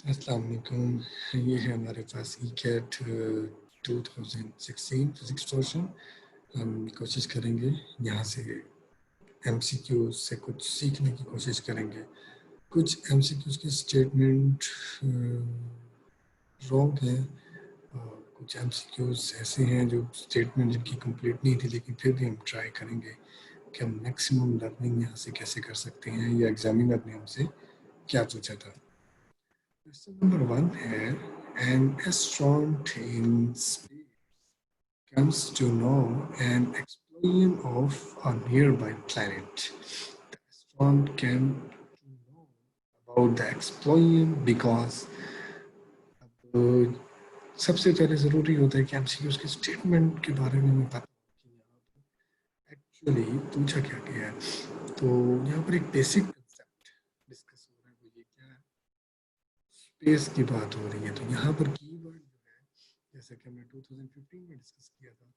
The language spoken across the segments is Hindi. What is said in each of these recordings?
अस्सलाम वालेकुम। ये है हमारे पास ई कैट 2016 फिजिक्स पोर्शन। हम कोशिश करेंगे यहाँ से एमसीक्यू से कुछ सीखने की कोशिश करेंगे। कुछ एमसीक्यूज के स्टेटमेंट रॉन्ग हैं और कुछ एमसीक्यूज ऐसे हैं जो स्टेटमेंट जिनकी कंप्लीट नहीं थी, लेकिन फिर भी हम ट्राई करेंगे कि हम मैक्सिमम लर्निंग यहाँ से कैसे कर सकते हैं या एग्जामिनर ने हमसे क्या पूछा था। Question number 1 है an astronaut in space comes to know an explosion of a nearby planet. The astronaut came to know about the explosion because अब सबसे पहले ज़रूरी होता है कि हमसे उसके स्टेटमेंट के बारे में हमें पता कि यहाँ एक्चुअली पूछा क्या गया है। तो यहाँ पर एक बेसिक कंसेप्ट डिस्कस हो रहा है, वो ये क्या है, स्पेस की बात हो रही है। तो यहाँ पर कीवर्ड जो है, जैसा कि हमने 2015 में डिस्कस किया था,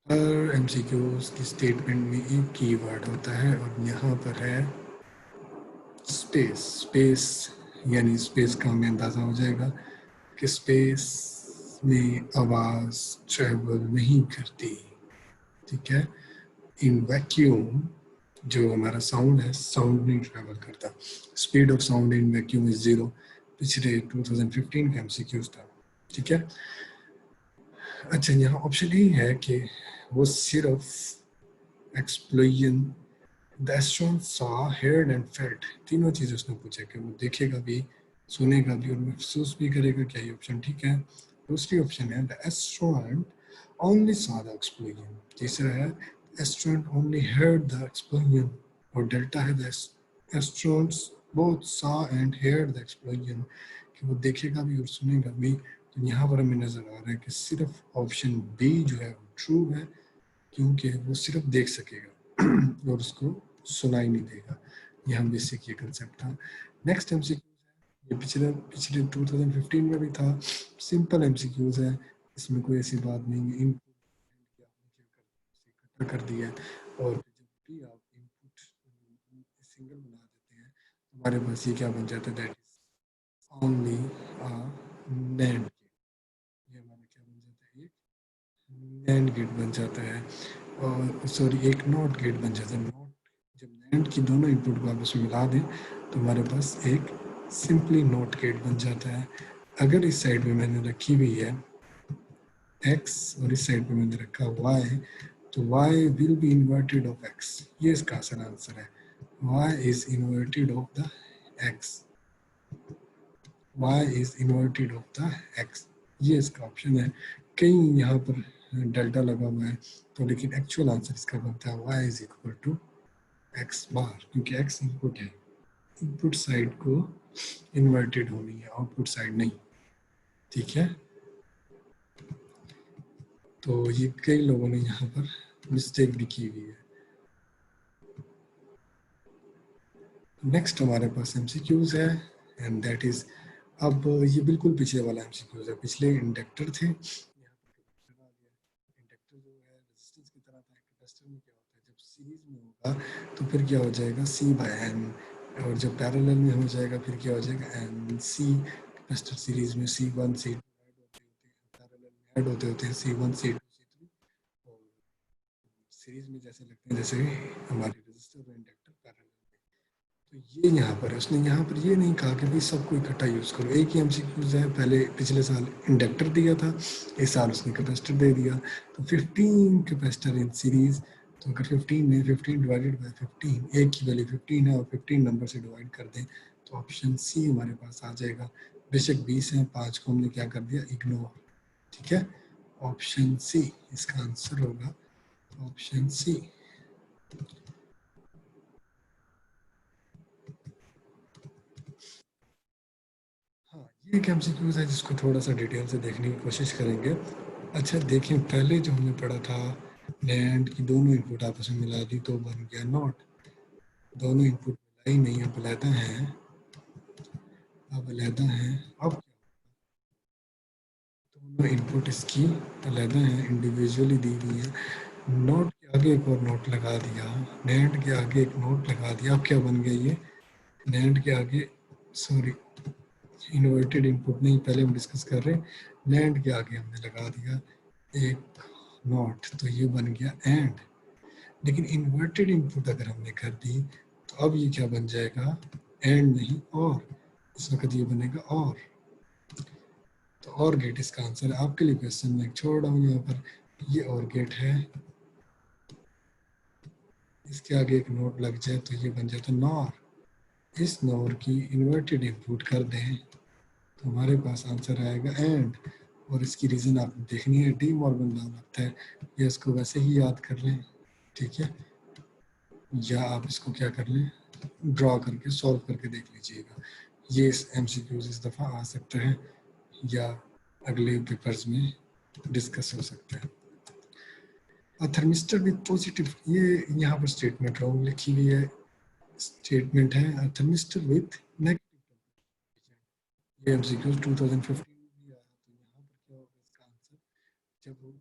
हर एमसीक्यूज की स्टेटमेंट में एक कीवर्ड होता है और यहाँ पर है स्पेस। स्पेस यानी स्पेस का हमें अंदाज़ा हो जाएगा कि स्पेस में आवाज़ ट्रेवल नहीं करती, ठीक है। इन वैक्यूम जो हमारा साउंड है, साउंड नहीं ट्रेवल करता। Speed of sound in vacuum is 0। पिछले 2015 का एमसीक्यूज था, ठीक है। अच्छा, यहाँ ऑप्शन ही है कि वो सिर्फ explosion, the astronaut saw, heard and felt, तीनों चीज़ उसने पूछा कि वो देखेगा भी, सुनेगा भी और महसूस भी करेगा। क्या ये ऑप्शन ठीक है? दूसरी ऑप्शन है the astronaut only saw the explosion. तीसरा है astronaut only heard the explosion. और डेल्टा है the astronauts both saw and heard the explosion, कि वो देखेगा भी और सुनेगा भी। तो यहाँ पर हमें नज़र आ रहा है कि सिर्फ ऑप्शन बी जो है ट्रू है, क्योंकि वो सिर्फ देख सकेगा और उसको सुनाई नहीं देगा। यहाँ बेसिक ये कंसेप्ट था। नेक्स्ट एमसीक्यूज है, ये पिछले पिछले 2015 में भी था। सिंपल एमसीक्यूज है, इसमें कोई ऐसी बात नहीं है। इनपुट इकट्ठा कर दिया और जब भी आप इनपुट सिंगल बना देते हैं, हमारे पास ये क्या बन जाता है, that is only a NAND gate. ये हमारा क्या बन जाता है, एक नैंड गेट बन जाता है, और सॉरी एक नॉट गेट बन जाता है। नॉट, जब नैंड की दोनों इनपुट को आपस में मिला दें तो हमारे पास एक सिंपली नॉट गेट बन जाता है। अगर इस साइड में मैंने रखी हुई है x और इस साइड पे मैंने रखा y, तो y will be inverted of x। ये इसका आसान आंसर है, y is inverted of the x। y is inverted of the x, ये इसका ऑप्शन है। कहीं यहाँ पर डेल्टा लगा हुआ है, तो लेकिन एक्चुअल आंसर इसका बनता है y is equal to x bar, क्योंकि x इनपुट है। इनपुट साइड को इन्वर्टेड होनी है, आउटपुट साइड नहीं, ठीक है। तो ये कई लोगों ने यहाँ पर मिस्टेक भी की हुई है। नेक्स्ट हमारे पास एमसीक्यूज है एंड दैट इज, अब ये बिल्कुल पीछे वाला एमसीक्यूज है। पिछले इंडक्टर थे, इंडक्टर जो है रेजिस्टेंस की तरह था। कैपेसिटर में क्या होता है, जब सीरीज में होगा तो फिर क्या हो जाएगा, सी बाय एन, और जब पैरेलल में हो जाएगा फिर क्या हो जाएगा, एन सी। कैपेसिटर सीरीज में C1 C2 पैरेलल में ऐड होते होते हैं C1 C2 C3, और सीरीज में जैसे लगते हैं जैसे हमारे रेजिस्टर और इंडक्टर पैरेलल। तो ये यहाँ पर है, उसने यहाँ पर ये नहीं कहा कि भाई सबको इकट्ठा यूज़ करो। एक ही एमसीक्यूज है, पहले पिछले साल इंडक्टर दिया था, इस साल उसने कैपेसिटर दे दिया। तो 15 कैपेसिटर इन सीरीज, तो अगर 15 में 15 डिवाइडेड बाय 15, एक की वैल्यू 15 है और 15 नंबर से डिवाइड कर दें तो ऑप्शन सी हमारे पास आ जाएगा। बेशक 20 है, 5 को हमने क्या कर दिया, इग्नोर, ठीक है। ऑप्शन सी इसका आंसर होगा, ऑप्शन सी। हाँ, ये एक एमसीक्यूज है जिसको थोड़ा सा डिटेल से देखने की कोशिश करेंगे। अच्छा देखें, पहले जो हमने पढ़ा था, नैंड की दोनों इनपुट आपस में मिला दी तो बन गया नॉट। दोनों इनपुट मिला ही नहीं, अब अलहदा है, अब अलहदा है। अब दोनों इनपुट इसकी अलहदा है, इंडिविजुअली दी हुई है। नॉट के आगे एक और नोट लगा दिया, नैंड के आगे एक नोट लगा दिया। अब क्या बन गया ये, नैंड के आगे, सॉरी इन्वर्टेड इनपुट नहीं, पहले हम डिस्कस कर रहे हैं, लैंड के आगे हमने लगा दिया एक नॉट, तो ये बन गया एंड। लेकिन इन्वर्टेड इनपुट अगर हमने कर दी तो अब ये क्या बन जाएगा, एंड नहीं और, इस वक्त ये बनेगा और। तो और गेट इसका आंसर है। आपके लिए क्वेश्चन मैं छोड़ रहा हूँ यहाँ पर, ये और गेट है, इसके आगे एक नोट लग जाए तो ये बन जाता नॉर। इस नॉर की इन्वर्टेड इनपुट कर दें तो हमारे पास आंसर आएगा एंड। और इसकी रीज़न आपने देखनी है, डी मॉर्गन लॉ लगता है, या इसको वैसे ही याद कर लें, ठीक है, या आप इसको क्या कर लें, ड्रॉ करके सॉल्व करके देख लीजिएगा। ये MCQs इस दफ़ा आ सकता है या अगले पेपर्स में डिस्कस हो सकता है। थर्मिस्टर विद पॉजिटिव, ये यहाँ पर स्टेटमेंट रॉन्ग लिखी हुई है, स्टेटमेंट है थर्मिस्टर विद नेगेटिव। ये MCQs 2015 में भी आया, तो यहाँ पर क्या होगा इसका आंसर, जब वो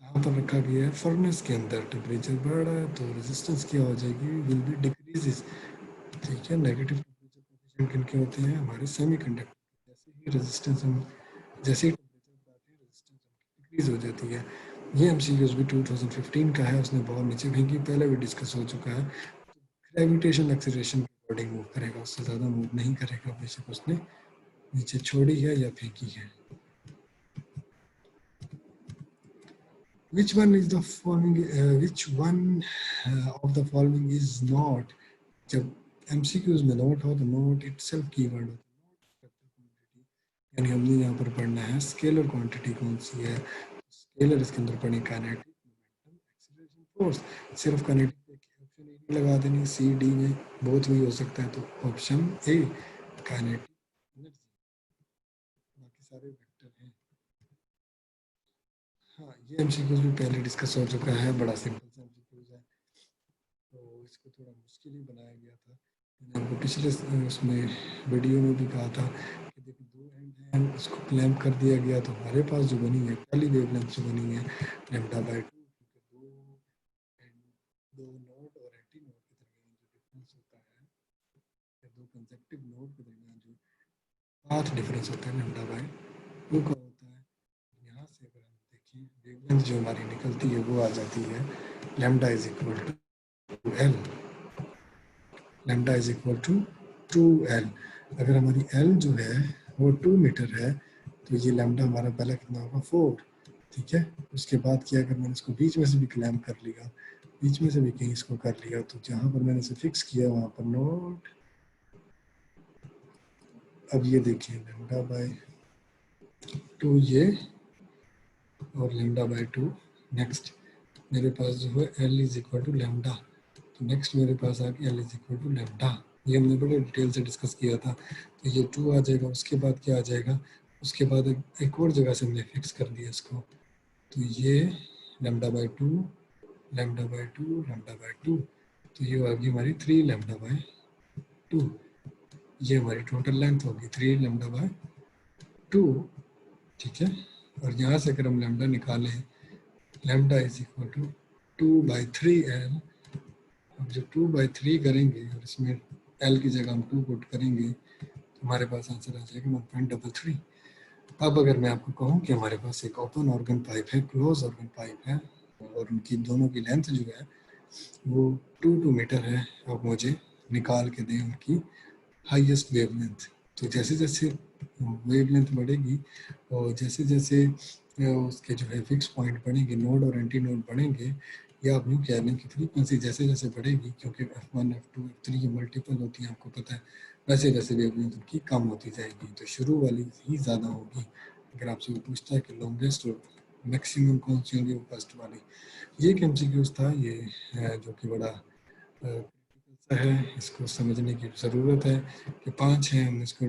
कहाँ पर रखा गया है, फर्नेस के अंदर टेम्परेचर बढ़ रहा है तो रेजिस्टेंस क्या हो जाएगी, विल बी डिक्रीजेस, ठीक है। नेगेटिव टेम्परेचर कोफिशिएंट किनके होते हैं, हमारे सेमीकंडक्टर। जैसे ही रेजिस्टेंस हम, जैसे ही टेम्परेचर बढ़ाते हैं रेजिस्टेंस डिक्रीज हो जाती है। ये MCQs भी 2015 का है, उसने बहुत नीचे फेंकी, पहले भी डिस्कस हो चुका है। ग्रेविटेशन एक्सेलरेशन के अकॉर्डिंग मूव करेगा, उससे ज़्यादा मूव नहीं करेगा, बेशक उसने नीचे छोड़ी है या फेंकी है। Which one is the following? Which one of the following is not? जब MCQs में नोट हो तो नोट इटसेल्फ कीवर्ड होता है, यानी हमने यहाँ पर पढ़ना है स्केलर क्वांटिटी कौन सी है, स्केलर इसके अंदर पढ़नी काइनेटिक, मोमेंटम, एक्सीलरेशन, फोर्स। सिर्फ काइनेटिक ऑप्शन ए नहीं लगा देनी, सी डी में बहुत भी हो सकता है, तो ऑप्शन ए काइनेटिक एनर्जी, बाकी सारे वेक्टर हैं। हाँ, ये MCQs भी पहले डिस्कस हो चुका है, बड़ा सिंपल सा MCQs है, तो इसको थोड़ा मुश्किल ही बनाया गया था। मैंने आपको पिछले उसमें वीडियो में भी कहा था कि देखो दो एंड हैं, उसको क्लैम्प कर दिया गया, तो हमारे पास जो बनी है पहली वेवलेंथ जो बनी है λ/2, क्योंकि दो एंड, दो नोड और एंटी नोड के दरमियान जो डिफरेंस होता है, या दो कंसेप्टिव नोड के दरमियान जो पाथ डिफरेंस होता है λ/2 का होता है। यहाँ से अगर हम देखें वेवलेंथ जो हमारी निकलती है वो आ जाती है λ is equal to L, lambda is equal to 2L। अगर हमारी L जो है वो 2 मीटर है तो ये लैम्डा हमारा पहला कितना होगा 4, ठीक है। उसके बाद क्या, अगर मैंने इसको बीच में से भी क्लैम्प कर लिया, बीच में से भी कहीं इसको कर लिया, तो जहाँ पर मैंने इसे फिक्स किया वहाँ पर नोट, अब ये देखिए λ/2 ये और λ/2। नेक्स्ट मेरे पास जो है L is equal to lambda, तो नेक्स्ट मेरे पास आ गया L is equal to lambda. ये हमने बड़े डिटेल से डिस्कस किया था, तो ये 2 आ जाएगा। उसके बाद क्या आ जाएगा, उसके बाद एक और जगह से हमने फिक्स कर दिया इसको, तो ये λ/2 λ/2 λ/2, तो ये होगी हमारी 3 λ/2, ये हमारी टोटल लेंथ होगी 3 λ/2, ठीक है। और यहाँ से अगर हम लैम्डा निकालें, lambda is equal to 2/3L। अब जब 2/3 करेंगे और इसमें L की जगह हम 2 पुट करेंगे तो हमारे पास आंसर आ जाएगा 1.33। अब अगर मैं आपको कहूँ कि हमारे पास एक ओपन ऑर्गन पाइप है, क्लोज ऑर्गन पाइप है, और उनकी दोनों की लेंथ जो है वो 2 मीटर है, अब मुझे निकाल के दें उनकी हाईएस्ट वेवलेंथ। तो जैसे जैसे वेवलेंथ बढ़ेगी और जैसे जैसे उसके जो है फिक्स पॉइंट बढ़ेंगे, नोड और एंटी नोड बढ़ेंगे, या आप यूँ कह लें कि फ्रीक्वेंसी जैसे जैसे बढ़ेगी, क्योंकि F1 F2 F3 की मल्टीपल होती हैं आपको पता है, वैसे वैसे वेवलेंथ उनकी कम होती जाएगी, तो शुरू वाली ही ज़्यादा होगी। अगर आपसे वो पूछता है कि लॉन्गेस्ट और मैक्सिमम कौन सी होगी, वो फर्स्ट वाली। ये एक MCQs था, ये जो कि बड़ा है, इसको समझने की ज़रूरत है कि 5 हैं, हमने इसको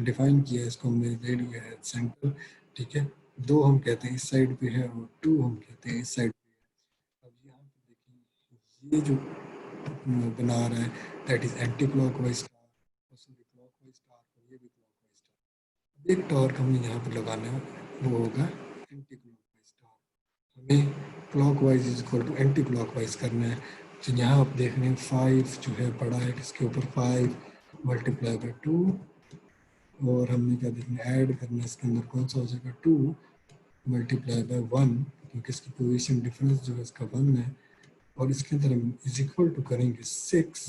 डिफाइन किया है, इसको हमने ले लिया है सेंटर, ठीक है। 2 हम कहते हैं इस साइड पे है और 2 हम कहते हैं इस साइड पे है। अब यहाँ पे देखिए ये जो बना रहा है that is anti clockwise star, sorry clockwise star, और ये भी क्लॉकवाइज स्टार। एक टॉर्क हमें यहाँ पर लगाना है, वो होगा एंटी क्लॉकवाइज स्टार। हमें clockwise is equal to anti clockwise करना है। तो यहाँ आप देख रहे हैं 5 जो है बड़ा है, इसके ऊपर 5 × 2 और हमने क्या देखना, ऐड करना, इसके अंदर कौन सा हो जाएगा 2 मल्टीप्लाई बाय 1, क्योंकि इसकी पोजीशन डिफरेंस जो है इसका 1 है, और इसके अंदर हम इज इक्वल टू करेंगे 6,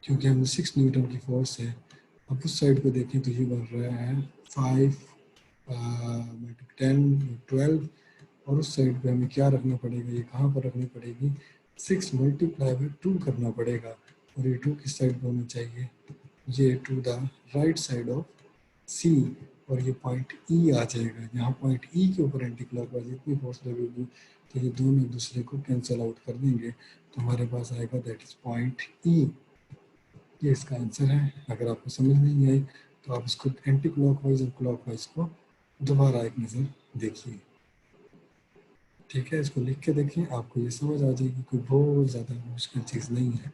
क्योंकि हमने 6 न्यूटन की फोर्स है। अब उस साइड को देखें तो ये बन रहा है 5 10 12, और उस साइड पे हमें क्या रखना पड़ेगा, ये कहाँ पर रखनी पड़ेगी, 6 मल्टीप्लाई बाय 2 करना पड़ेगा, और ये 2 किस साइड पे होना चाहिए, ये to the right side of C, और ये पॉइंट ई आ जाएगा। यहाँ पॉइंट ई के ऊपर एंटी क्लॉकवाइज इतनी फोर्स लगेगी तो ये दोनों एक दूसरे को कैंसिल आउट कर देंगे, तो हमारे पास आएगा दैट इज पॉइंट ई। ये इसका आंसर है। अगर आपको समझ नहीं आई तो आप इसको एंटी क्लॉकवाइज और क्लॉकवाइज को दोबारा एक नज़र देखिए, ठीक है। इसको लिख के देखें, आपको ये समझ आ जाएगी, कोई बहुत ज़्यादा मुश्किल चीज़ नहीं है।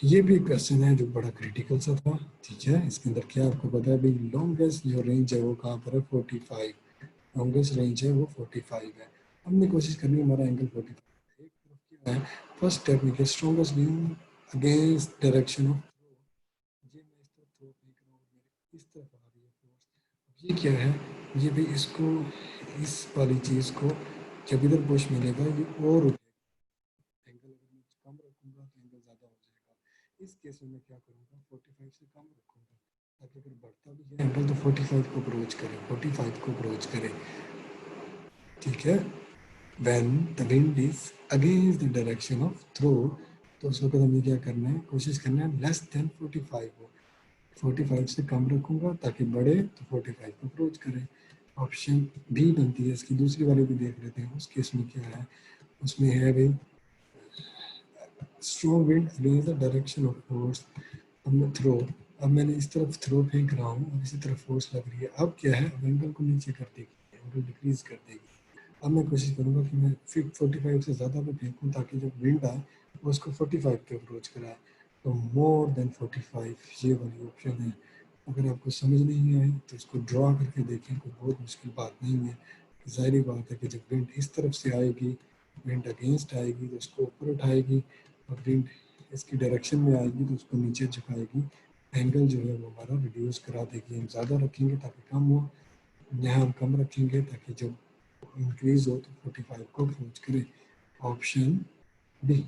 ये भी एक क्वेश्चन है जो बड़ा क्रिटिकल सा था, ठीक है। इसके अंदर क्या आपको पता है भाई, लॉन्गेस्ट जो रेंज है वो कहाँ पर है, 45, लॉन्गेस्ट रेंज है वो 45 है। हमने कोशिश करनी है हमारा एंगल 45 है। एक तरफ क्या है, फर्स्ट टेक्निक है strongest beam against direction of throw, ये मैं इस तरफ थ्रो फेंक रहा हूँ, मेरे इस तरफ आ रही है फोर्स, ये क्या है, ये भी इसको, इस वाली चीज़ को जब इधर पुश मिलेगा ये और एंगल अगर मैं कम रखूंगा तो एंगल ज़्यादा हो जाएगा। इस केस में मैं क्या करूँगा, 45 से कम रखूंगा, ताकि अगर बढ़ता भी है एंगल तो 45 को अप्रोच करे, 45 को अप्रोच करे, ठीक है। When the wind is against the direction of throw, तो उस वक्त हमें क्या करना है, कोशिश करना है लेस देन 45 हो, 45 से कम रखूंगा ताकि बढ़े तो 45 को अप्रोच करे। ऑप्शन बी बनती है इसकी। दूसरी वाली भी देख लेते हैं, उस केस में क्या है, उसमें है भाई strong wind against the direction of force, अब मैं थ्रो, अब मैंने इस तरफ थ्रो फेंक रहा हूँ और इसी तरफ फोर्स लग रही है, अब क्या है, अब एंगल को नीचे कर देगी, एंगल डिक्रीज कर देगी। अब मैं कोशिश करूँगा कि मैं 45 से ज़्यादा पे फेंकूँ ताकि जब विंड आए वो उसको 45 पे अप्रोच कराए, तो मोर देन 45 ये वाली ऑप्शन है। अगर आपको समझ नहीं आए तो इसको ड्रॉ करके देखें, कोई बहुत मुश्किल बात नहीं है। ज़ाहिर बात है कि जब विंड इस तरफ से आएगी, विंड अगेंस्ट आएगी तो उसको ऊपर उठाएगी, और विंड इसकी डायरेक्शन में आएगी तो उसको नीचे झुकाएगी, एंगल जो है वो हमारा रिड्यूस करा देगी। हम ज़्यादा रखेंगे ताकि कम हो, यहाँ हम कम रखेंगे ताकि जब इंक्रीज हो तो 45 को अप्रोच करे। Option B.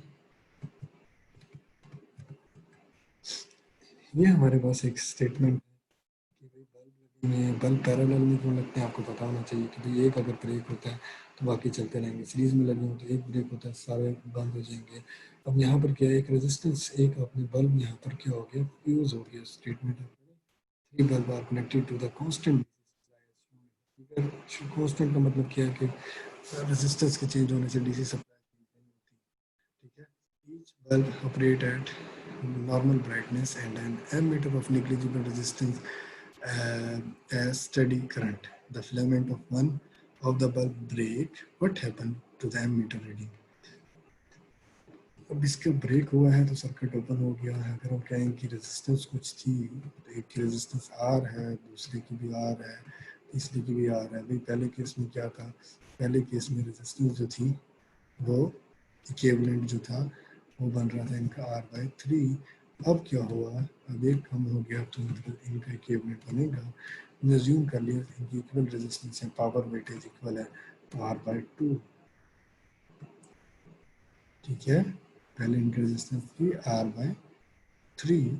ये हमारे पास एक स्टेटमेंट कि भाई बल्ब लगे में बल्ब पैरेलल में क्यों लगते हैं, आपको पता होना चाहिए कि भाई एक अगर ब्रेक होता है तो बाकी चलते रहेंगे, सीरीज में लगे हो तो एक ब्रेक होता है सारे बंद हो जाएंगे। अब यहाँ पर क्या है, एक रेजिस्टेंस, एक अपने बल्ब यहाँ पर क्या हो गया, फ्यूज हो गया। Statement three bulb are connected to the constant, constant का मतलब क्या है कि रेजिस्टेंस के चेंज होने से डीसी सप्लाई नहीं होती, ठीक है। Each bulb operate at normal brightness and an ammeter of negligible resistance as steady current. The filament of one of the bulb break. What happened to the ammeter reading? अब इसका ब्रेक हुआ है तो सर्किट ओपन हो गया है। अगर हम कहें कि रेजिस्टेंस कुछ थी, तो एक की रेजिस्टेंस आर है, दूसरे की भी आर है, तीसरे की भी आर है। भाई पहले केस में क्या था, पहले केस में रेजिस्टेंस जो थी वो इक्विवेलेंट जो था वो बन रहा था इनका आर बाई 3। अब क्या हुआ, अब एक कम हो गया तो मतलब इनका इक्विवेलेंट बनेगा। हमने अज्यूम कर लिया इनकी इक्वल रेजिस्टेंस है, पावर वेटेज इक्वल है, तो आर बाई 2, ठीक है। पहले इनकी रेजिस्टेंस थी आर बाई 3,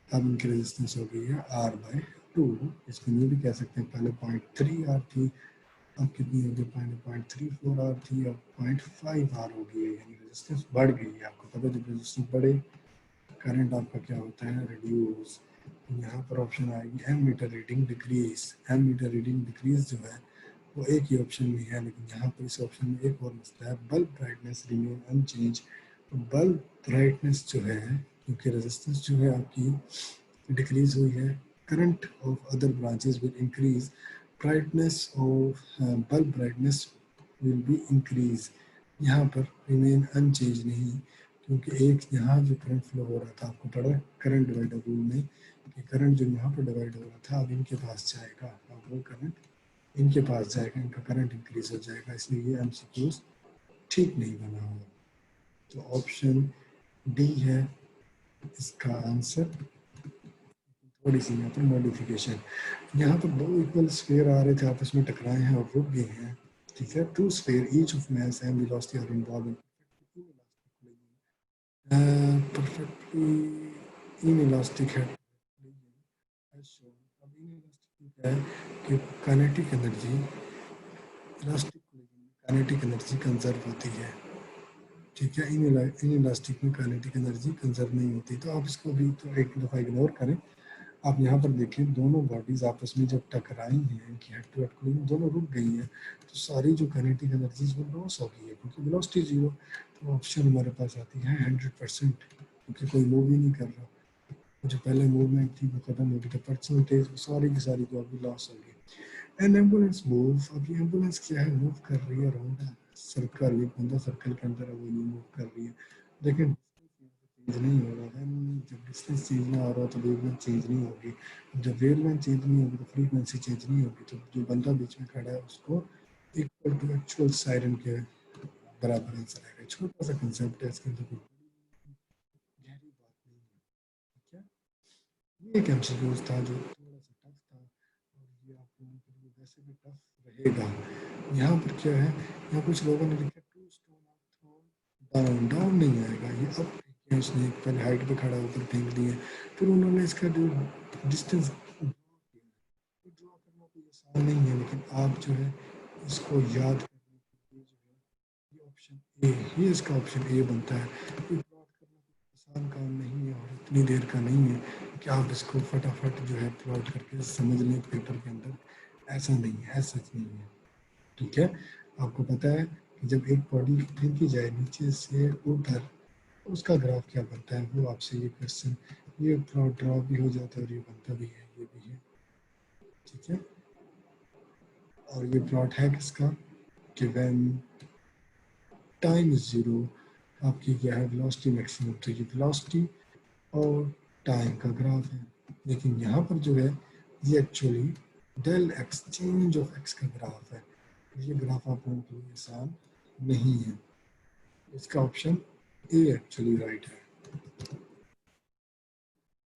अब इनकी रेजिस्टेंस हो गई है आर बाई 2। इसको ये भी कह सकते हैं पहले 0.3 आर थी, अब कितनी हो गई, 0.34 आर थी, अब 0.5 आर हो गई है, यानी रेजिस्टेंस बढ़ गई है। आपको पता है जब रेजिस्टेंस बढ़े करंट आपका क्या होता है, रिड्यूस। यहाँ पर ऑप्शन आएगी ammeter reading decrease. Ammeter reading decrease जो है वो एक ही ऑप्शन में है, लेकिन यहाँ पर इस ऑप्शन में एक और मसला है, bulb brightness remain unchange. Bulb brightness जो है, क्योंकि रेजिस्टेंस जो है आपकी डिक्रीज हुई है, current of other branches will increase, brightness of bulb brightness will be increase. यहाँ पर रिमेन अनचेंज नहीं, क्योंकि एक यहाँ जो करंट फ्लो हो रहा था, आपको पढ़ा करंट डिवाइडर रूल में कि करंट जो यहाँ पर डिवाइड हो रहा था अब इनके पास जाएगा, अब वो करंट इनके पास जाएगा, इनका करंट इंक्रीज हो जाएगा, इसलिए ये एमसीक्यूज ठीक नहीं बना हुआ। तो ऑप्शन डी है इसका आंसर। थोड़ी सी यहाँ पर मॉडिफिकेशन, यहाँ पर दो इक्वल स्फीयर आ रहे थे, आपस में टकराए हैं और रुक गए हैं, ठीक है। Two sphere each of mass and velocity are involve in perfectly inelastic है। अब inelastic क्या है कि kinetic energy elastic kinetic energy conserve होती है, ठीक है। इनइलास्टिक में काइनेटिक एनर्जी कंजर्व नहीं होती। तो आप इसको भी तो एक दफ़ा इग्नोर करें। आप यहाँ पर देखें दोनों बॉडीज आपस में जब टकराई हैं कि हेड टू हेड कूलिंग दोनों रुक गई हैं, तो सारी जो काइनेटिक एनर्जीज वो लॉस हो गई है क्योंकि वेलोसिटी जीरो। तो ऑप्शन हमारे पास आती है 100%, क्योंकि कोई मूव ही नहीं कर रहा। जो पहले मूवमेंट थी वो खत्म हो गई, तो परसेंटेज सारी की सारी जो अभी लॉस हो गई। एंड एम्बुलेंस मूव, अभी एम्बुलेंस क्या है, मूव कर रही है अराउंड सर्कल, एक बंदा सर्कल के अंदर है, वो ये मूव कर रही है। लेकिन चेंज नहीं हो रहा है, जब डिस्टेंस चेंज ना हो रहा तो वेवलेंथ चेंज नहीं होगी। जब वेवलेंथ चेंज नहीं होगी तो फ्रीक्वेंसी चेंज नहीं होगी। तो जो बंदा बीच में खड़ा है उसको इक्वल टू एक्चुअल सायरन के बराबर आंसर आएगा। छोटा सा कंसेप्ट है, इसके अंदर कोई गहरी बात नहीं है, ठीक है। ये एक एमसीक्यूज था जो थोड़ा सा टफ था, और ये आप लोगों के लिए वैसे भी टफ रहेगा। यहाँ पर क्या है, यहाँ कुछ लोगों ने लिखा टू स्टोन डाउन, डाउन नहीं आएगा, ये अप फेंके उसने, पहले हाइट पे खड़ा होकर फेंक दिए, फिर उन्होंने इसका जो डिस्टेंस ड्रॉ करना कोई आसान नहीं है, लेकिन आप जो है इसको याद करने के लिए जो है ये ऑप्शन ए, ये इसका ऑप्शन ए बनता है। ये प्लॉट करना कोई आसान काम नहीं है और इतनी देर का नहीं है कि आप इसको फटाफट जो है प्लॉट करके समझ लें पेपर के अंदर, ऐसा नहीं है, ऐसा सच नहीं है, ठीक है। आपको पता है कि जब एक बॉडी फेंकी जाए नीचे से ऊपर तो उसका ग्राफ क्या बनता है, वो आपसे ये क्वेश्चन, ये प्लॉट ड्रॉ भी हो जाता है और ये बनता भी है, ये भी है, ठीक है। और ये प्लॉट है किसका, कि व्हेन टाइम इज जीरो आपकी क्या है, वेलोसिटी मैक्सिमम, तो ये वेलोसिटी और टाइम का ग्राफ है। लेकिन यहाँ पर जो है ये actually del x, change of x का ग्राफ है। ये ग्राफ आप लोगों के लिए आसान नहीं है, इसका ऑप्शन ए एक्चुअली राइट है।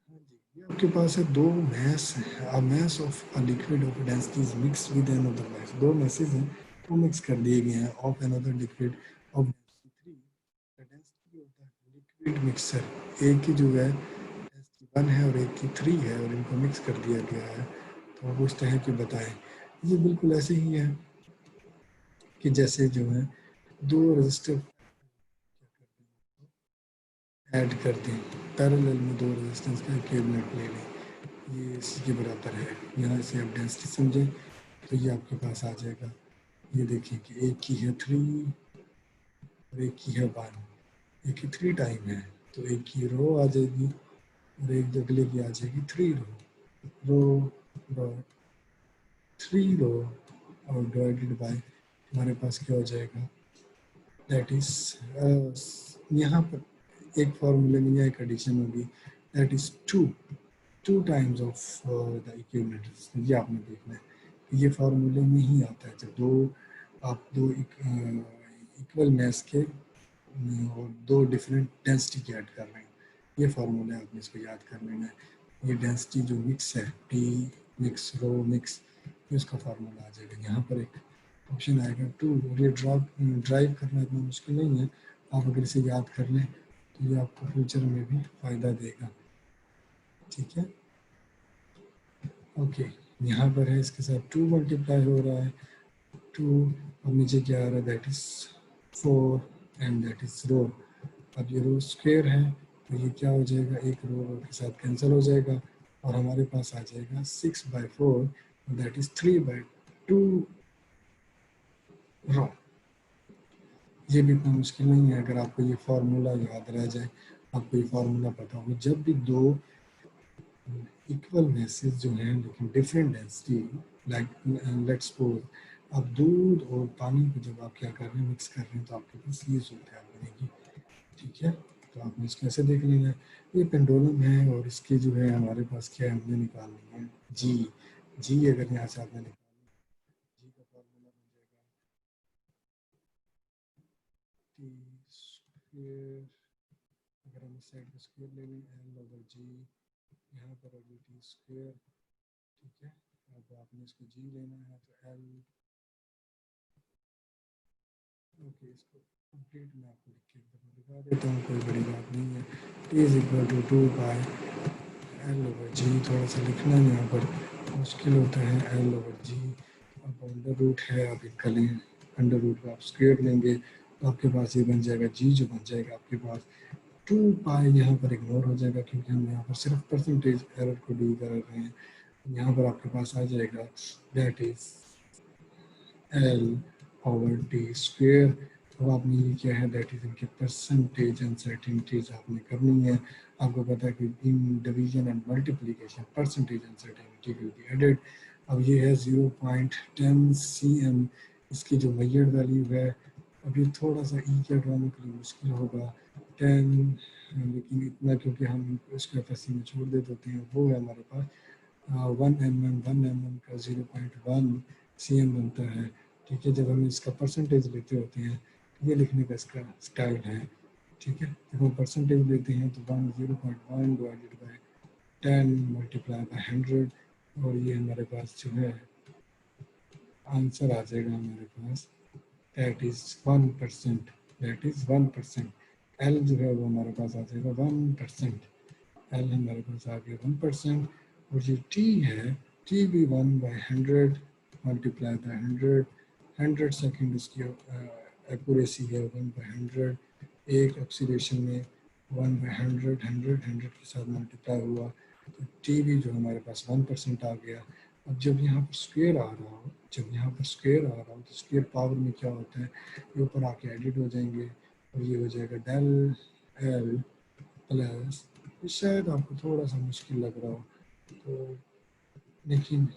हाँ जी, ये आपके पास है दो mass, a mass of a liquid of densities mix with another mass, दो मैसेज हैं वो मिक्स कर दिए गए हैं of another liquid of density 3। The density of the liquid mixture, एक की जो है डेंसिटी 1 है और एक की 3 है और इनको मिक्स कर दिया गया है। तो वो पूछते हैं कि बताएं। ये बिल्कुल ऐसे ही है कि जैसे जो है दो रजिस्टर ऐड कर दें, पैरेलल में दो रेजिस्टेंस का इक्विवेलेंट ले लें, ये इसी के बराबर है। यहाँ से आप डेंसिटी समझें तो ये आपके पास आ जाएगा। ये देखिए कि एक की है 3 और एक की है 1, एक की 3 टाइम है, तो एक की रो आ जाएगी और एक अगले की आ जाएगी 3 रो, रो 3 रो और डिवाइडेड बाय हमारे पास क्या हो जाएगा, दैट इज यहाँ पर एक फार्मूले में एक एडिशन होगी, that is 2 times of the equivalent resistance. ये आपने देखना है, ये फार्मूले में ही आता है जब दो आप दो इक्वल मैस के और दो डिफरेंट डेंसिटी के ऐड कर रहे हैं, ये फार्मूला है, आपने इसको याद कर लेना है। ये डेंसिटी जो मिक्स है, टी मिक्स रो मिक्स, ये उसका फार्मूला आ जाएगा। यहाँ पर एक ऑप्शन आएगा 2, और ये ड्राइव करना इतना मुश्किल नहीं है, आप अगर इसे याद कर लें तो ये आपको फ्यूचर में भी फ़ायदा देगा, ठीक है। ओके, यहाँ पर है इसके साथ 2 मल्टीप्लाई हो रहा है, 2 और नीचे क्या आ रहा है, that is 4 and that is row. अब ये रो स्क्वेयर है तो ये क्या हो जाएगा, एक रो के साथ कैंसिल हो जाएगा और हमारे पास आ जाएगा 6/4, दैट इज 3/2 रो। ये भी इतना मुश्किल नहीं है, अगर आपको ये फार्मूला याद रह जाए, आपको ये फार्मूला पता हो, जब भी दो इक्वल मैसेज जो हैं लेकिन different density, like let's suppose आप दूध और पानी को जब आप क्या कर रहे हैं, मिक्स कर रहे हैं, तो आपके पास ये सूरत बनेगी, ठीक है। तो आपने इसको ऐसे देख लेना है, ये पेंडुलम है और इसकी जो है हमारे पास क्या है, हमने निकालनी है जी। जी अगर यहाँ से आपने निकालना, जी का फॉर्मूला बन जाएगा टी स्क्वेयर, अगर हम इस साइड का स्क्वेयर ले लें एल ओवर जी यहाँ पर अभी टी स्क्वायर, ठीक है। अब आपने इसको जी लेना है तो एल, ओके, इसको कंप्लीट मैं आपको लिख के दिखा देता हूँ, कोई बड़ी बात नहीं है। T is equal to 2 by L over G. थोड़ा सा लिखना यहाँ पर मुश्किल होता है, एल ओवर जी। अब अंडर रूट है, आप एक करें अंडर रूट का आप स्क्वायर लेंगे तो आपके पास ये बन जाएगा जी, जो बन जाएगा आपके पास 2 पाई। यहाँ पर इग्नोर हो जाएगा क्योंकि हम यहाँ पर सिर्फ परसेंटेज एरर को डील कर रहे हैं। यहाँ पर आपके पास आ जाएगा that is L over T square. तो आपने ये क्या है, दैट इज इनके परसेंटेज अनसर्टेनिटीज आपने करनी है। आपको पता है कि in division and multiplication percentage uncertainty will be added. अब ये है 0.10 cm, इसकी जो मेजर्ड वैल्यू है। अब ये थोड़ा सा ई के ड्रामे के लिए मुश्किल होगा 10, लेकिन इतना क्योंकि हम इसको एफ में छोड़ देते हैं, वो है हमारे पास 1 mm का 0.1 cm बनता है, ठीक है। जब हम इसका परसेंटेज लेते होते हैं, ये लिखने का इसका स्टाइल है, ठीक है। जब हम परसेंटेज लेते हैं तो 0.1 डिवाइडेड बाई 10 मल्टीप्लाई बाई 100, और ये हमारे पास जो है आंसर आ जाएगा हमारे पास, that is 1%, that is 1%। L जो है वो हमारे पास आ जाएगा 1%, एल हमारे पास आ गया 1%। और जो टी है, टी भी 1/100 मल्टीप्लाई बाई 100, 100 सेकेंड इसकी एक्यूरेसी है 1/100। एक ऑक्सीडेशन में 1/100, 100 के साथ मल्टीप्लाई हुआ तो टी भी जो हमारे पास 1% आ गया। अब जब यहाँ पर स्क्वेयर आ रहा हो, जब यहाँ पर स्क्वेयर आ रहा हो तो स्क्वेयर पावर में क्या होता है, ये ऊपर आके एडिट हो जाएंगे और ये हो जाएगा डेल एल प्लस, शायद आपको थोड़ा सा मुश्किल लग रहा हो तो, लेकिन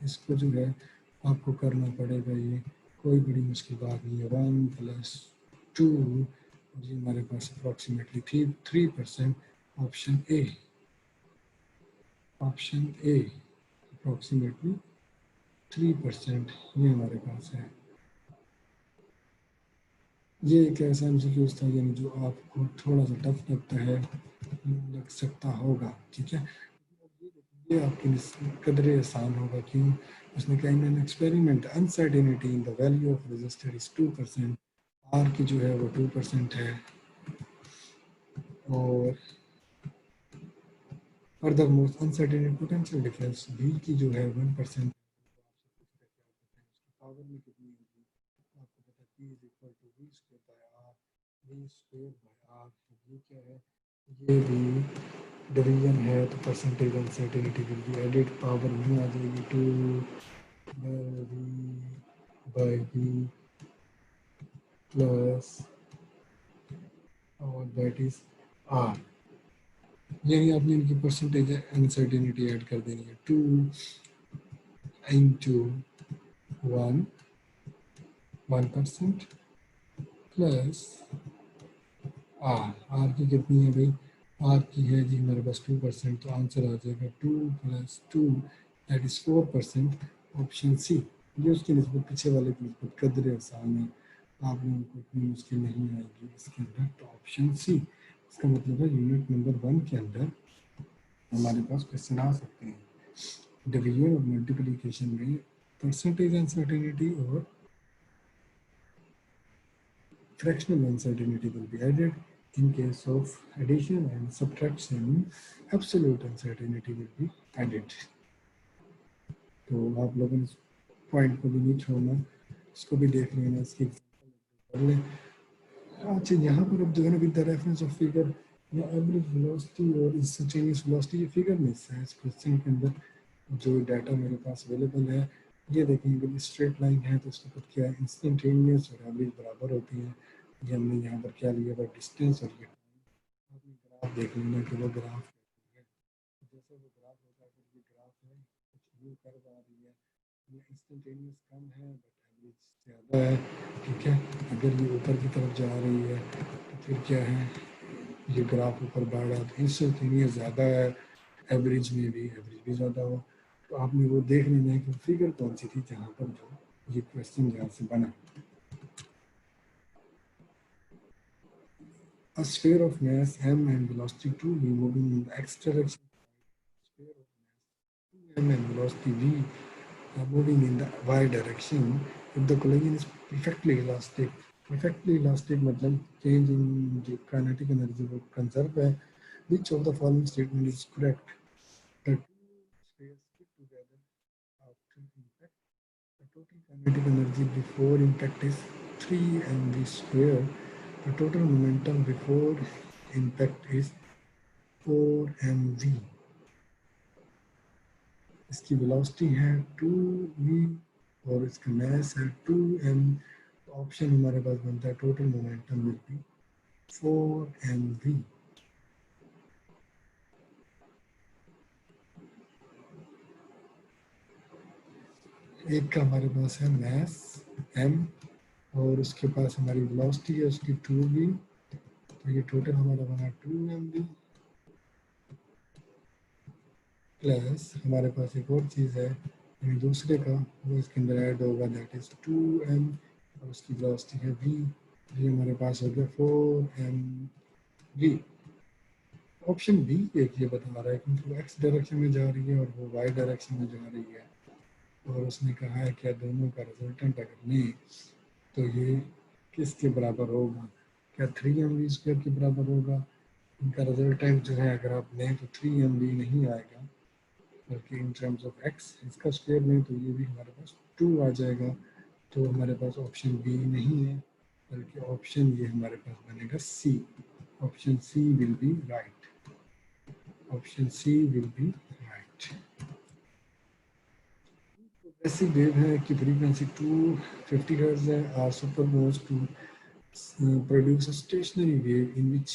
इसको जो है आपको करना पड़ेगा, ये कोई बड़ी मुश्किल बात नहीं है। 1+2, जी हमारे पास approximately 3%, option A, option A approximately 3% ये हमारे पास है। ये एक ऐसा एमसीक्यूज था यानी जो आपको थोड़ा सा टफ लगता है, लग सकता होगा, ठीक है। ये आपके लिए कदरे आसान होगा, क्यों, उसने कहा in experiment uncertainty in the value of resistor is 2%, R की जो है वो 2% है, और further most uncertainty potential difference B की जो है 1%, पावर में कितनी होगी आपको पता है, P is equal to V square by R, V square by R. ये क्या है, ये भी डिवीजन है तो percentage uncertainty will be added, power में आ जाएगी 2 बाई बी प्लस और दैट इज आर, यानी आपने इनकी परसेंटेज अनसर्टेनिटी ऐड कर देनी है 2 इंटू 1% प्लस आर, आर की कितनी है भाई, आर की है जी हमारे पास 2%, तो आंसर आ जाएगा 2 + 2 दैट इज 4%, ऑप्शन सी। ये उसकी निस्बत पीछे वाले की निस्बत कदरे आसान है, आप लोगों को इतनी मुश्किल नहीं आएगी इसके अंदर, तो ऑप्शन सी। इसका मतलब है यूनिट नंबर 1 के अंदर हमारे पास क्वेश्चन आ सकते हैं, डिवीजन और मल्टीप्लिकेशन में परसेंटेज अनसर्टेनिटी और fractional uncertainty will be added. In case of addition and subtraction, absolute uncertainty will be added. तो आप लोगों ने इस पॉइंट को भी नहीं छोड़ना, इसको भी देख लेना, इसकी कर लें। अच्छा, यहाँ पर अब जो है ना with the reference of figure या एवरेज वेलोसिटी और इंस्टेंटेनियस वेलोसिटी, ये फिगर मिस है इस क्वेश्चन के अंदर। जो डाटा मेरे पास अवेलेबल है, ये देखेंगे कि स्ट्रेट लाइन है तो उसके ऊपर क्या है, इंस्टेंटेनियस और एवरेज बराबर होती हैं। ये हमने यहाँ पर क्या लिया है, डिस्टेंस और ये आपने ग्राफ देख लेना कि वो ग्राफ है, जैसे वो ग्राफ होता है, ये ग्राफ है कुछ यू कर्व आ रही है, ये इंस्टेंटेनियस कम है बट एवरेज ज़्यादा है, ठीक है। अगर ये ऊपर की तरफ जा रही है तो फिर क्या है, ये ग्राफ ऊपर बढ़ रहा है तो इंस्टेंटेनियस ज़्यादा है, एवरेज में भी एवरेज भी ज़्यादा हो। तो आपने वो देख लेना है कि फिगर कौन सी थी जहाँ पर जो ये क्वेश्चन जहाँ से बना। A sphere of mass m and velocity 2 v moving in the x direction m and velocity v are moving in the y direction if the collision is perfectly elastic. Perfectly elastic मतलब change in the kinetic energy वो conserve है. Which of the following statement is correct? The two spheres stick together after impact. The total kinetic energy before impact is 3 mv square. The total momentum before impact is 4 mv. इसकी वेलोसिटी है 2v और इसका मास है 2m. ऑप्शन हमारे पास बनता है total momentum will be 4mv. एक का हमारे पास है मास m और उसके पास हमारी वेलोसिटी है उसकी 2v, तो ये टोटल हमारा बना 2mv प्लस हमारे पास एक और चीज़ है यानी दूसरे का वो इसके अंदर ऐड होगा दैट इज 2m और उसकी वेलोसिटी है v. ये हमारे पास हो गया 4mv. ऑप्शन बी एक ये बता रहा है क्योंकि वो एक्स डायरेक्शन में जा रही है और वो वाई डायरेक्शन में जा रही है और उसने कहा है क्या दोनों का रिजल्टेंट अगर लें तो ये किसके बराबर होगा? क्या 3mv स्क्वायर के बराबर होगा? इनका रिजल्टेंट जो है अगर आप लें तो 3mv नहीं आएगा बल्कि इन टर्म्स ऑफ एक्स इसका स्क्वायर लें तो ये भी हमारे पास 2 आ जाएगा. तो हमारे पास ऑप्शन बी नहीं है बल्कि ऑप्शन ये हमारे पास बनेगा C. Option C will be right. Option C will be right. Progressive wave है कि frequency 250 Hz है are superposed to produce a stationary wave in which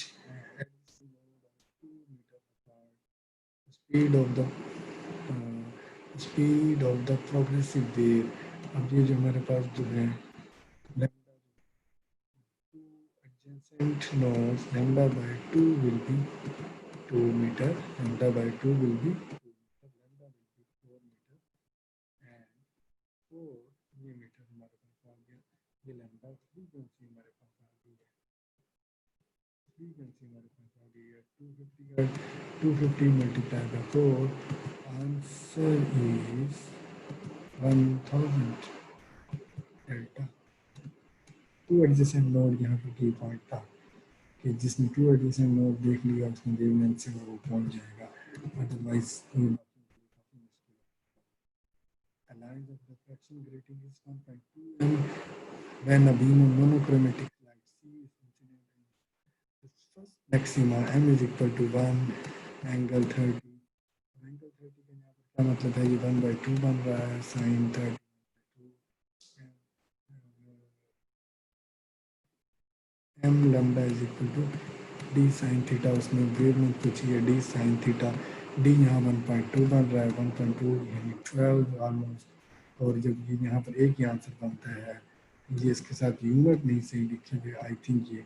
speed of the speed of the progressive wave. अब ये जो हमारे पास जो है adjacent nodes lambda by 2 will be 2 meter, lambda by 2 will be 2 meter, lambda will be 4 meter and 4 ये मीटर हमारे पास आ गया. ये लैम्डा फ्रीक्वेंसी हमारे पास आ गई है. फ्रीक्वेंसी हमारे पास आ गई है 250 multiply by 4. Answer is 1000 delta. Two adjacent node यहाँ पे की पॉइंट था कि जिसने टू एडजेसेंट नोड देख लिया उसने वेवलेंथ से वो पहुंच जाएगा. Otherwise the lines of refraction grating is 1.2 m when a beam of monochromatic light C is incident in its first maxima m is equal to 1 angle 30. Angle 30 का यहाँ पर क्या मतलब है? ये 1/2 बन रहा है sin 30 m lambda is equal to d sin theta. उसने वेवलेंथ पूछी है d sin theta. d यहाँ 1.2 बन रहा है 1.2 यानी 12 ऑलमोस्ट. और जब ये यहाँ पर एक ही आंसर बनता है ये इसके साथ यूनिट नहीं सही लिखे हुए. आई थिंक ये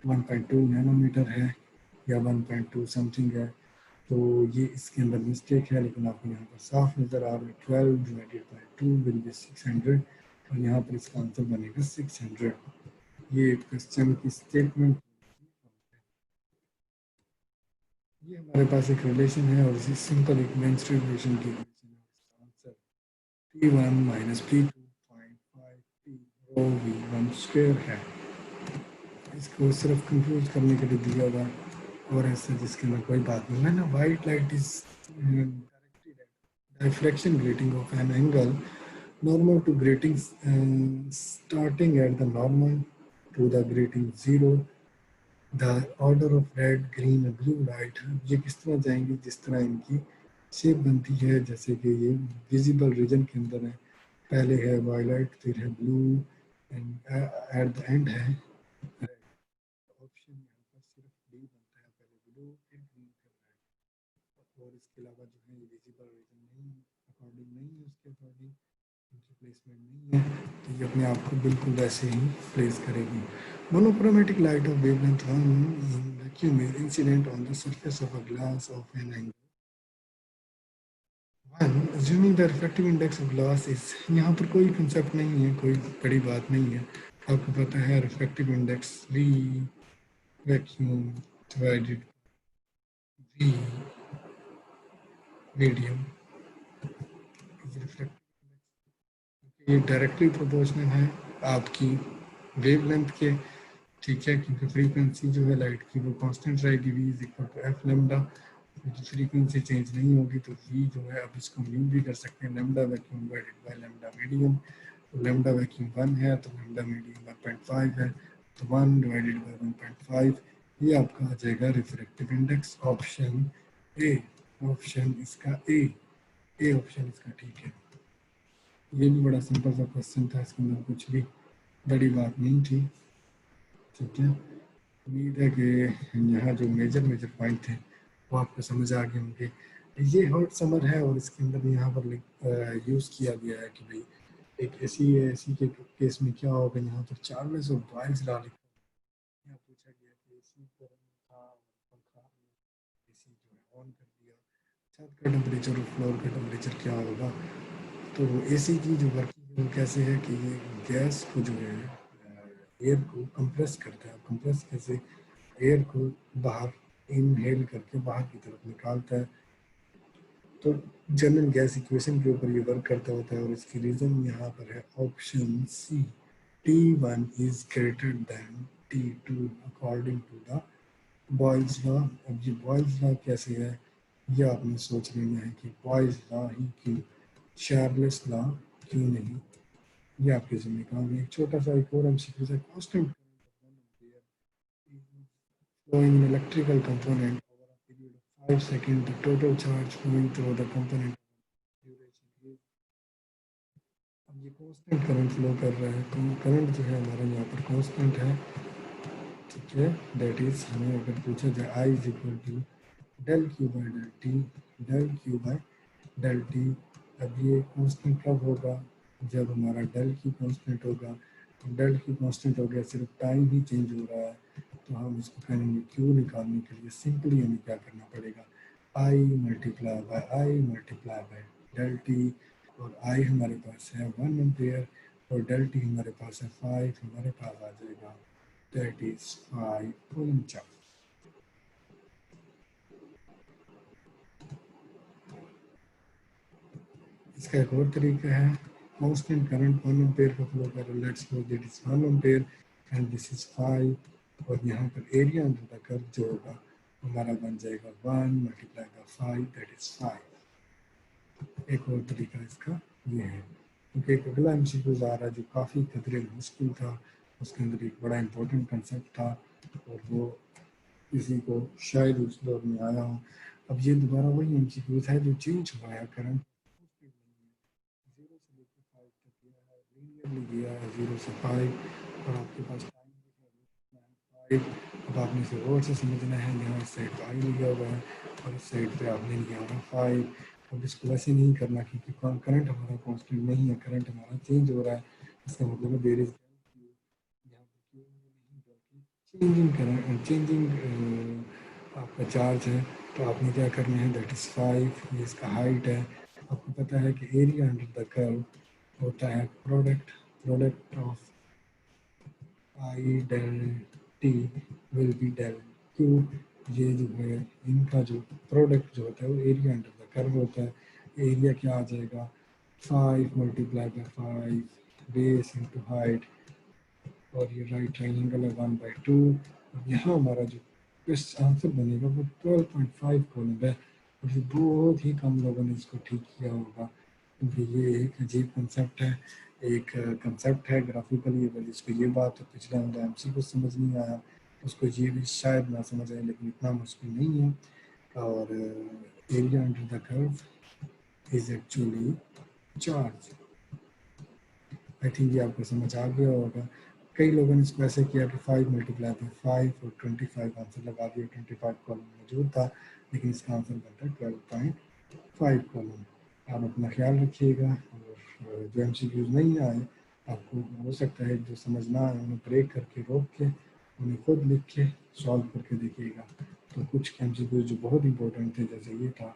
1.2 नैनोमीटर है या 1.2 समथिंग है तो ये इसके अंदर मिस्टेक है. लेकिन आपको यहाँ पर साफ नज़र आ रहा है 12 डिवाइडेड बाई 2 विल बी 600 और यहाँ पर इसका आंसर बनेगा 600. ये क्वेश्चन की स्टेटमेंट. ये हमारे पास एक रिलेशन है और इसी सिंपल एक मेंस्ट्रुअल रिलेशन की answer P1 minus P2.5 P rho V1 square है. इसको सिर्फ कंफ्यूज करने के लिए दिया हुआ और ऐसे जिसके अंदर कोई बात नहीं. मैंने white light is diffraction grating of an angle normal to grating starting at the normal to the grating 0. The order of red, green and blue light ये किस तरह जाएंगी जिस तरह इनकी शेप बनती है जैसे कि ये विजिबल रीजन के अंदर है. पहले है वायलेट फिर है blue and at the end है रेड. ऑप्शन यहाँ पर सिर्फ डी बनता है. पहले ब्लू फिर ग्रीन फिर रेड और इसके अलावा जो है ये विजिबल रीजन नहीं अकॉर्डिंग नहीं है उसके अकॉर्डिंग इनकी प्लेसमेंट नहीं है तो ये अपने आप को बिल्कुल वैसे ही प्लेस करेगी. Monochromatic light of wavelength 1 in vacuum is incident on the surface of a glass of an angle 1. Assuming the refractive index of glass is यहाँ पर कोई कंसेप्ट नहीं है कोई बड़ी बात नहीं है. आपको पता है refractive index V vacuum divided V medium ये डायरेक्टली प्रोपोर्शनल है आपकी वेवलेंथ के, ठीक है, क्योंकि फ्रीक्वेंसी जो है लाइट की वो कांस्टेंट रहेगी, v is equal to F lambda. तो फ्रीक्वेंसी चेंज नहीं होगी तो v जो है, अब इसको म्यू भी कर सकते हैं, lambda vacuum divided by lambda medium. तो लेमडा वैक्यूम 1 है तो लेमडा मीडियम 1.5 है, तो 1 डिवाइडेड बाय 1.5, ये आपका आ जाएगा refractive index. Option A, option इसका ए ऑप्शन इसका ठीक है। ये भी बड़ा सिंपल सा क्वेश्चन था, इसके अंदर कुछ भी बड़ी बात नहीं थी, ठीक है। उम्मीद है कि यहाँ जो मेजर पॉइंट थे वो आपको समझ आ गए होंगे। ये हॉट समर है और इसके अंदर यहाँ पर यूज़ किया गया है कि भाई एक एसी के केस में क्या होगा, यहाँ पर चार्ल्स ऑफ बॉयल्स लॉ लिखा, यहाँ पूछा गया कि एसी गर्म था, पंखा एसी जो है ऑन कर दिया, छत का टेम्परेचर और फ्लोर का टेम्परेचर क्या होगा। तो एसी की जो वर्किंग है वो कैसे है कि ये गैस को जो है एयर को कंप्रेस करता है। कंप्रेस कैसे, एयर को बाहर इनहेल करके बाहर की तरफ निकालता है। तो जनरल गैस इक्वेशन के ऊपर ये वर्क करता होता है और इसकी रीज़न यहाँ पर है option C, T1 is greater than T2 according to the Boyle's law. अब ये बॉयल्स लॉ कैसे है, ये आपने सोच लेना है कि बॉयल्स लॉ ही क्यों, चार्ल्स लॉ क्यों नहीं, ये आपके जिम्मे काम है। एक छोटा सा एक और एमसीक्यू है, constant flowing in electrical component over a period of 5 seconds, the total charge flowing through the component duration is। अब ये कांस्टेंट करंट फ्लो कर रहा है, तो करंट जो है हमारा यहाँ पर कांस्टेंट है, ठीक है। दैट इज हमें अगर पूछा जाए I is equal to del Q by del T, del Q by del T. अब ये कांस्टेंट कब होगा, जब हमारा डेल क्यू कांस्टेंट होगा। तो डेल क्यू कांस्टेंट हो गया, सिर्फ टाइम ही चेंज हो रहा है, तो हम इसको करेंगे क्यू निकालने के लिए सिंपली हमें क्या करना पड़ेगा, आई मल्टीप्लाई बाय डेल टी। और आई हमारे पास है 1 एम्पेयर और डेल टी हमारे पास है 5, हमारे पास आ जाएगा दैट इज 5 कूलम चार्ज। इसका एक और तरीका है, कांस्टेंट करंट 1 एम्पेयर का फ्लो कर रहा है, let's suppose that is 1 ampere and this is 5, और यहाँ पर एरिया अंडर द कर्व जो होगा हमारा बन जाएगा 1 मल्टीप्लाई बाय 5 दैट इज 5। एक और तरीका इसका ये है, क्योंकि एक अगला एमसीक्यू आ रहा है जो काफ़ी कदरे मुश्किल था, उसके अंदर एक बड़ा इंपॉर्टेंट कंसेप्ट था और वो किसी को शायद उस दौर में आया हो। अब ये दोबारा वही एमसीक्यू है जो चेंज हुआ है, करंट 0 से लेकर 5 तक गया है, लीनियरली गया है 0 से 5, और आपके पास टाइम है 5। अब आपने इसे और से समझना है, यहाँ इस साइड पर आई लिया हुआ है और इस साइड पे आपने लिया हुआ 5। अब इसको वैसे नहीं करना क्योंकि करंट हमारा कांस्टेंट नहीं है, करंट हमारा चेंज हो रहा है, इसका मतलब है देयर इज यहाँ पर क्यों नहीं बल्कि चेंजिंग करंट, चेंजिंग आपका चार्ज है। तो आपने क्या करना है, दैट इज़ 5, ये इसका हाइट है। आपको पता है कि एरिया अंडर द कर्व होता है product of I del T will be del Q. ये जो है इनका जो प्रोडक्ट जो होता है वो एरिया अंडर द कर्व होता है। एरिया क्या आ जाएगा, 5 multiply by 5 base into height, और ये राइट ट्राइंगल है 1/2। यहाँ हमारा जो इस आंसर बनेगा वो 12.5 कॉलम है, और ये बहुत ही कम लोगों ने इसको ठीक किया होगा, क्योंकि ये एक अजीब कंसेप्ट है, एक कंसेप्ट है ग्राफिकली। अगर जिसको ये बात तो पिछले वाला एमसी को समझ नहीं आया, उसको ये भी शायद ना समझ आए, लेकिन इतना मुश्किल नहीं है। और area under the curve is actually charge. I think ये आपको समझ आ गया होगा। कई लोगों ने इसको ऐसे किया कि 5 मल्टीप्लाई बाई 5 और 25 आंसर लगा दिया, 25 कॉलम मौजूद था, लेकिन इसका आंसर बनता है 12.5 कॉलम। आप अपना ख्याल रखिएगा, और जो एमसीक्यूज नहीं आए आपको हो सकता है जो समझ ना आए उन्हें ब्रेक करके रोक के उन्हें खुद लिख के सॉल्व करके देखिएगा। तो कुछ एमसीक्यूज जो बहुत इंपॉर्टेंट थे, जैसे ये था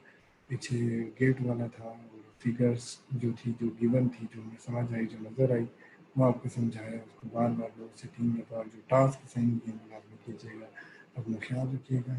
पीछे गेट वाला था, और फिगर्स जो थी जो गिवन थी जो हमें समझ आई जो नज़र आई वो आपको समझाया, उसको बार बार दो से 3 बार जो टास्क साइन किए आप कीजिएगा। अपना ख्याल रखिएगा।